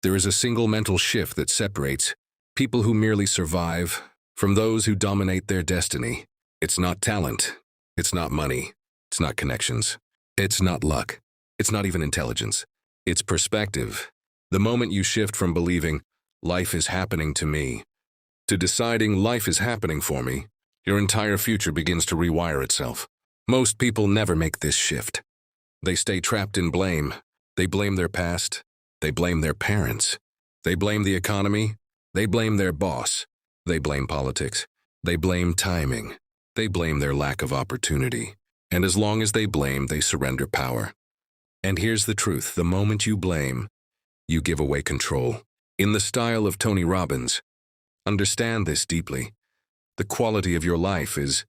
There is a single mental shift that separates people who merely survive from those who dominate their destiny. It's not talent. It's not money. It's not connections. It's not luck. It's not even intelligence. It's perspective. The moment you shift from believing, life is happening to me, to deciding life is happening for me, your entire future begins to rewire itself. Most people never make this shift. They stay trapped in blame. They blame their past. They blame their parents. They blame the economy. They blame their boss. They blame politics. They blame timing. They blame their lack of opportunity. And as long as they blame, they surrender power. And here's the truth. The moment you blame, you give away control. In the style of Tony Robbins, understand this deeply. The quality of your life is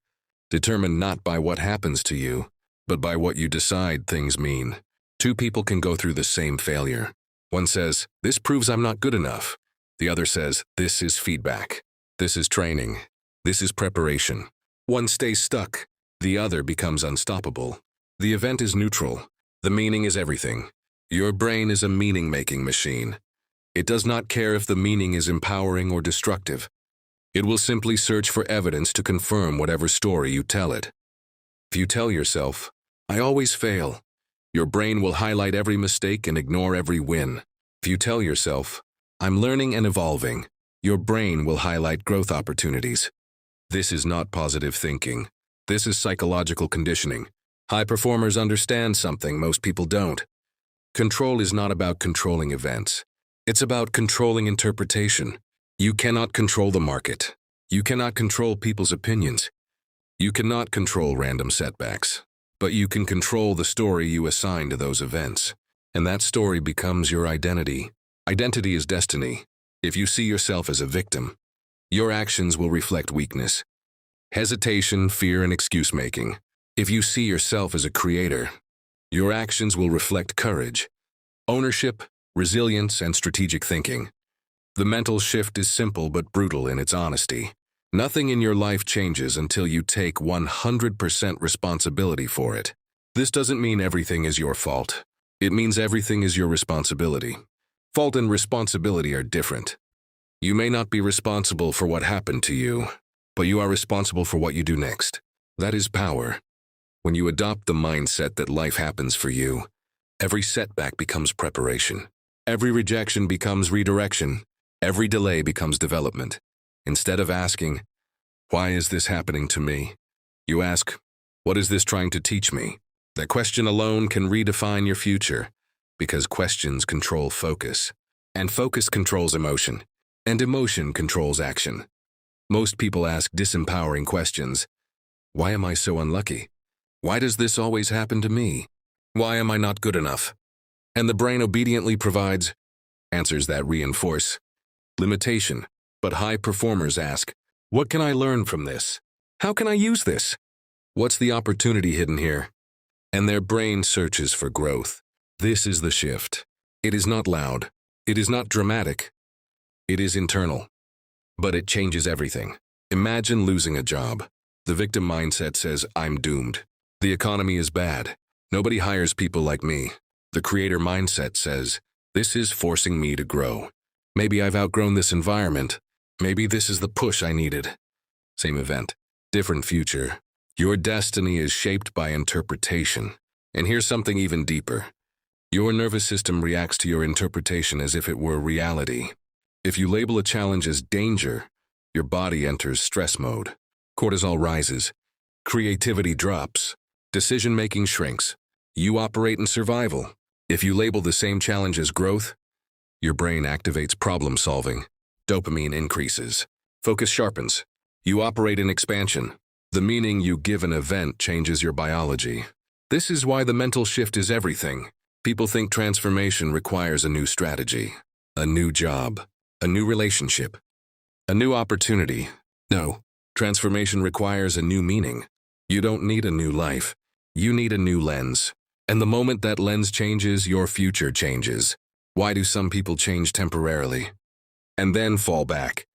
determined not by what happens to you, but by what you decide things mean. Two people can go through the same failure. One says, "This proves I'm not good enough." The other says, "This is feedback. This is training. This is preparation." One stays stuck. The other becomes unstoppable. The event is neutral. The meaning is everything. Your brain is a meaning-making machine. It does not care if the meaning is empowering or destructive. It will simply search for evidence to confirm whatever story you tell it. If you tell yourself, "I always fail," your brain will highlight every mistake and ignore every win. If you tell yourself, "I'm learning and evolving," your brain will highlight growth opportunities. This is not positive thinking. This is psychological conditioning. High performers understand something most people don't. Control is not about controlling events. It's about controlling interpretation. You cannot control the market. You cannot control people's opinions. You cannot control random setbacks. But you can control the story you assign to those events. And that story becomes your identity. Identity is destiny. If you see yourself as a victim, your actions will reflect weakness, hesitation, fear, and excuse-making. If you see yourself as a creator, your actions will reflect courage, ownership, resilience, and strategic thinking. The mental shift is simple but brutal in its honesty. Nothing in your life changes until you take 100% responsibility for it. This doesn't mean everything is your fault. It means everything is your responsibility. Fault and responsibility are different. You may not be responsible for what happened to you, but you are responsible for what you do next. That is power. When you adopt the mindset that life happens for you, every setback becomes preparation. Every rejection becomes redirection. Every delay becomes development. Instead of asking, "Why is this happening to me?" you ask, "What is this trying to teach me?" That question alone can redefine your future, because questions control focus, and focus controls emotion, and emotion controls action. Most people ask disempowering questions. Why am I so unlucky? Why does this always happen to me? Why am I not good enough? And the brain obediently provides answers that reinforce limitation. But high performers ask, "What can I learn from this? How can I use this? What's the opportunity hidden here?" And their brain searches for growth. This is the shift. It is not loud. It is not dramatic. It is internal. But it changes everything. Imagine losing a job. The victim mindset says, "I'm doomed. The economy is bad. Nobody hires people like me." The creator mindset says, "This is forcing me to grow. Maybe I've outgrown this environment. Maybe this is the push I needed." Same event, different future. Your destiny is shaped by interpretation. And here's something even deeper. Your nervous system reacts to your interpretation as if it were reality. If you label a challenge as danger, your body enters stress mode. Cortisol rises. Creativity drops. Decision-making shrinks. You operate in survival. If you label the same challenge as growth, your brain activates problem-solving. Dopamine increases. Focus sharpens. You operate in expansion. The meaning you give an event changes your biology. This is why the mental shift is everything. People think transformation requires a new strategy, a new job, a new relationship, a new opportunity. No, transformation requires a new meaning. You don't need a new life. You need a new lens. And the moment that lens changes, your future changes. Why do some people change temporarily and then fall back?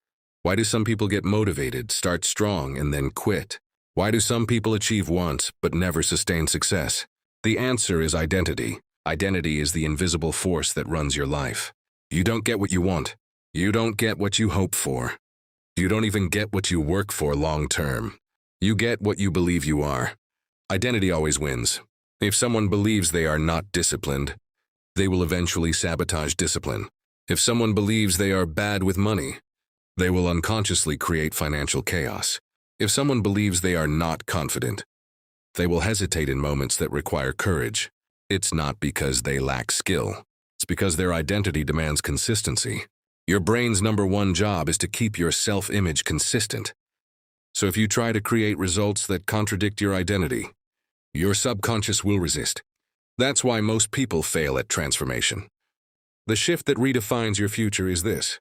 Why do some people get motivated, start strong, and then quit? Why do some people achieve once but never sustain success? The answer is identity. Identity is the invisible force that runs your life. You don't get what you want. You don't get what you hope for. You don't even get what you work for long term. You get what you believe you are. Identity always wins. If someone believes they are not disciplined, they will eventually sabotage discipline. If someone believes they are bad with money, they will unconsciously create financial chaos. If someone believes they are not confident, they will hesitate in moments that require courage. It's not because they lack skill. It's because their identity demands consistency. Your brain's #1 job is to keep your self-image consistent. So if you try to create results that contradict your identity, your subconscious will resist. That's why most people fail at transformation. The shift that redefines your future is this.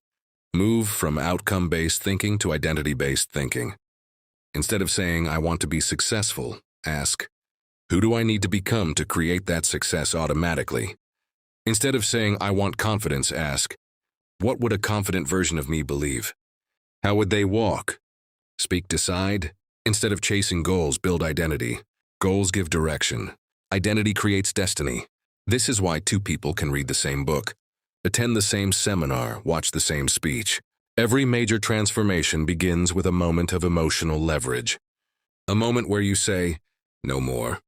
Move from outcome-based thinking to identity-based thinking. Instead of saying, I want to be successful, ask, who do I need to become to create that success automatically? Instead of saying, I want confidence, ask, what would a confident version of me believe? How would they walk? Speak, decide. Instead of chasing goals, build identity. Goals give direction. Identity creates destiny. This is why two people can read the same book, attend the same seminar, watch the same speech. Every major transformation begins with a moment of emotional leverage. A moment where you say, no more.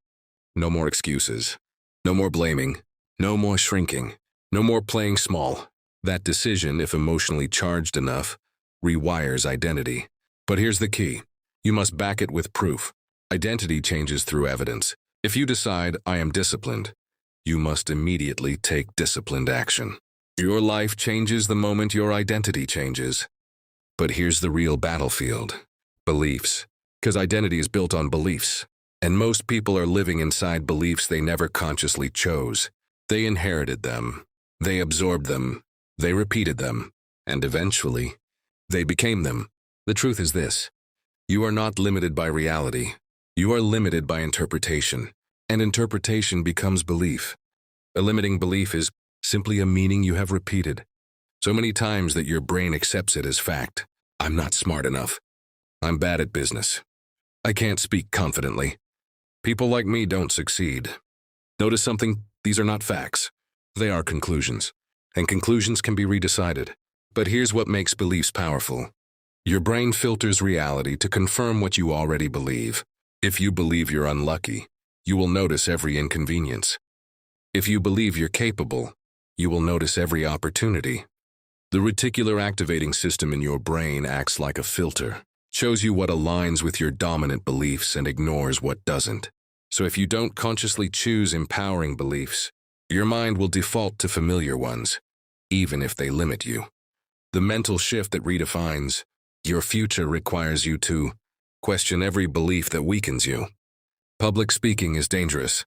No more excuses. No more blaming. No more shrinking. No more playing small. That decision, if emotionally charged enough, rewires identity. But here's the key. You must back it with proof. Identity changes through evidence. If you decide, I am disciplined, you must immediately take disciplined action. Your life changes the moment your identity changes. But here's the real battlefield. Beliefs. Because identity is built on beliefs. And most people are living inside beliefs they never consciously chose. They inherited them. They absorbed them. They repeated them. And eventually, they became them. The truth is this. You are not limited by reality. You are limited by interpretation. And interpretation becomes belief. A limiting belief is simply a meaning you have repeated so many times that your brain accepts it as fact. I'm not smart enough. I'm bad at business. I can't speak confidently. People like me don't succeed. Notice something? These are not facts. They are conclusions. And conclusions can be redecided. But here's what makes beliefs powerful. Your brain filters reality to confirm what you already believe. If you believe you're unlucky, you will notice every inconvenience. If you believe you're capable, you will notice every opportunity. The reticular activating system in your brain acts like a filter, shows you what aligns with your dominant beliefs and ignores what doesn't. So if you don't consciously choose empowering beliefs, your mind will default to familiar ones, even if they limit you. The mental shift that redefines your future requires you to question every belief that weakens you. Public speaking is dangerous.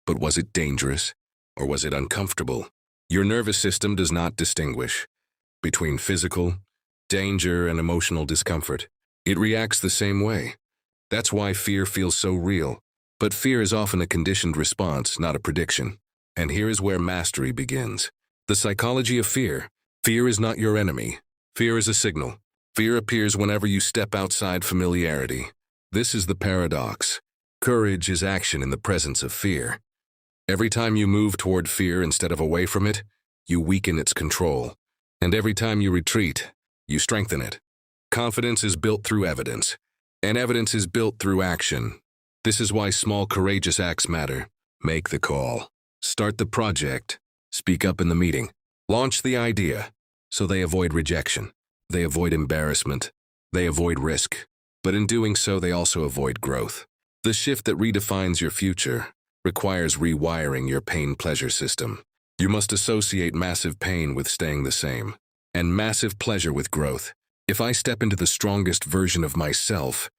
But was it dangerous, or was it uncomfortable? Your nervous system does not distinguish between physical danger and emotional discomfort. It reacts the same way. That's why fear feels so real. But fear is often a conditioned response, not a prediction. And here is where mastery begins. The psychology of fear. Fear is not your enemy. Fear is a signal. Fear appears whenever you step outside familiarity. This is the paradox. Courage is action in the presence of fear. Every time you move toward fear instead of away from it, you weaken its control. And every time you retreat, you strengthen it. Confidence is built through evidence, and evidence is built through action. This is why small, courageous acts matter. Make the call. Start the project. Speak up in the meeting. Launch the idea. So they avoid rejection. They avoid embarrassment. They avoid risk. But in doing so, they also avoid growth. The shift that redefines your future requires rewiring your pain-pleasure system. You must associate massive pain with staying the same, and massive pleasure with growth. If I step into the strongest version of myself,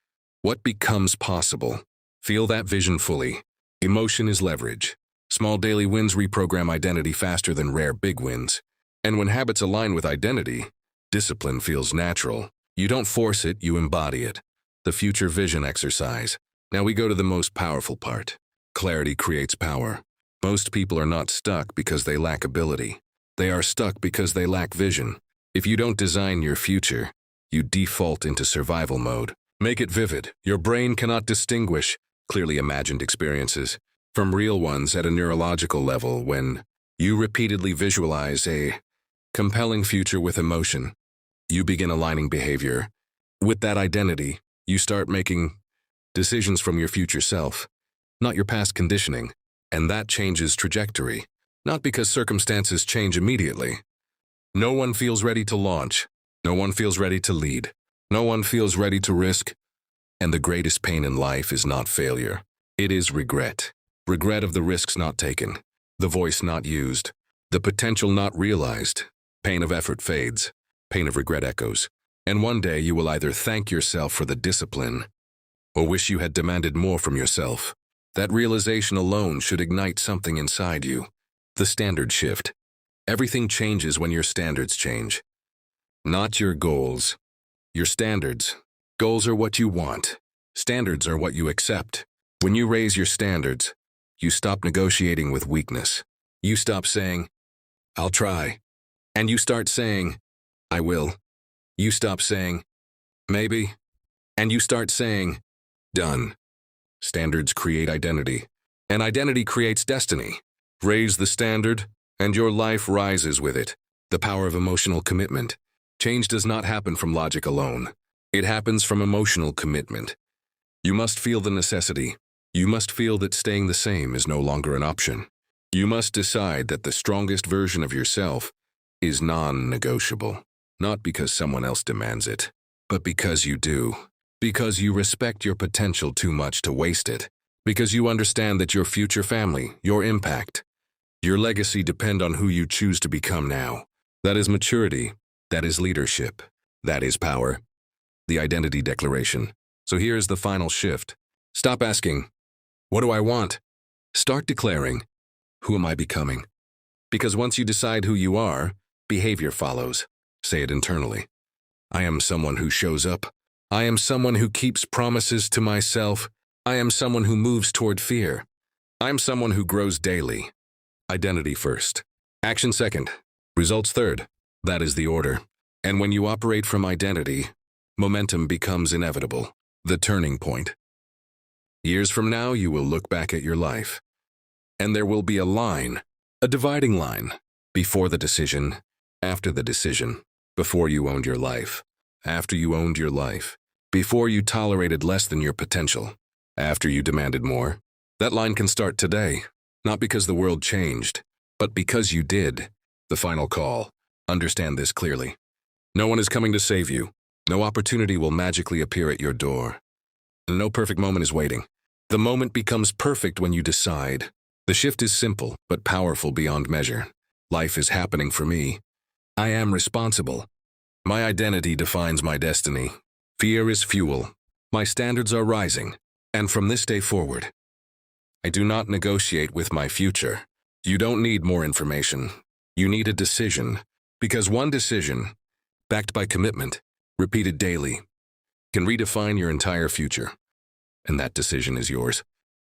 what becomes possible? Feel that vision fully. Emotion is leverage. Small daily wins reprogram identity faster than rare big wins. And when habits align with identity, discipline feels natural. You don't force it, you embody it. The future vision exercise. Now we go to the most powerful part. Clarity creates power. Most people are not stuck because they lack ability. They are stuck because they lack vision. If you don't design your future, you default into survival mode. Make it vivid. Your brain cannot distinguish clearly imagined experiences from real ones at a neurological level when you repeatedly visualize a compelling future with emotion. You begin aligning behavior. With that identity, you start making decisions from your future self, not your past conditioning, and that changes trajectory, not because circumstances change immediately. No one feels ready to launch. No one feels ready to lead. No one feels ready to risk. And the greatest pain in life is not failure. It is regret. Regret of the risks not taken, the voice not used, the potential not realized. Pain of effort fades. Pain of regret echoes. And one day you will either thank yourself for the discipline or wish you had demanded more from yourself. That realization alone should ignite something inside you. The standard shift. Everything changes when your standards change. Not your goals. Your standards. Goals are what you want. Standards are what you accept. When you raise your standards, you stop negotiating with weakness. You stop saying, "I'll try." And you start saying, "I will." You stop saying, "Maybe." And you start saying, "Done." Standards create identity, and identity creates destiny. Raise the standard, and your life rises with it. The power of emotional commitment. Change does not happen from logic alone. It happens from emotional commitment. You must feel the necessity. You must feel that staying the same is no longer an option. You must decide that the strongest version of yourself is non-negotiable, not because someone else demands it, but because you do. Because you respect your potential too much to waste it. Because you understand that your future family, your impact, your legacy depend on who you choose to become now. That is maturity. That is leadership. That is power. The identity declaration. So here's the final shift. Stop asking, "What do I want?" Start declaring, "Who am I becoming?" Because once you decide who you are, behavior follows. Say it internally. I am someone who shows up. I am someone who keeps promises to myself. I am someone who moves toward fear. I am someone who grows daily. Identity first. Action second. Results third. That is the order. And when you operate from identity, momentum becomes inevitable. The turning point. Years from now, you will look back at your life, and there will be a line, a dividing line, before the decision, after the decision, before you owned your life, after you owned your life, before you tolerated less than your potential, after you demanded more. That line can start today, not because the world changed, but because you did. The final call. Understand this clearly. No one is coming to save you. No opportunity will magically appear at your door. And no perfect moment is waiting. The moment becomes perfect when you decide. The shift is simple, but powerful beyond measure. Life is happening for me. I am responsible. My identity defines my destiny. Fear is fuel. My standards are rising. And from this day forward, I do not negotiate with my future. You don't need more information. You need a decision. Because one decision, backed by commitment, repeated daily, can redefine your entire future. And that decision is yours.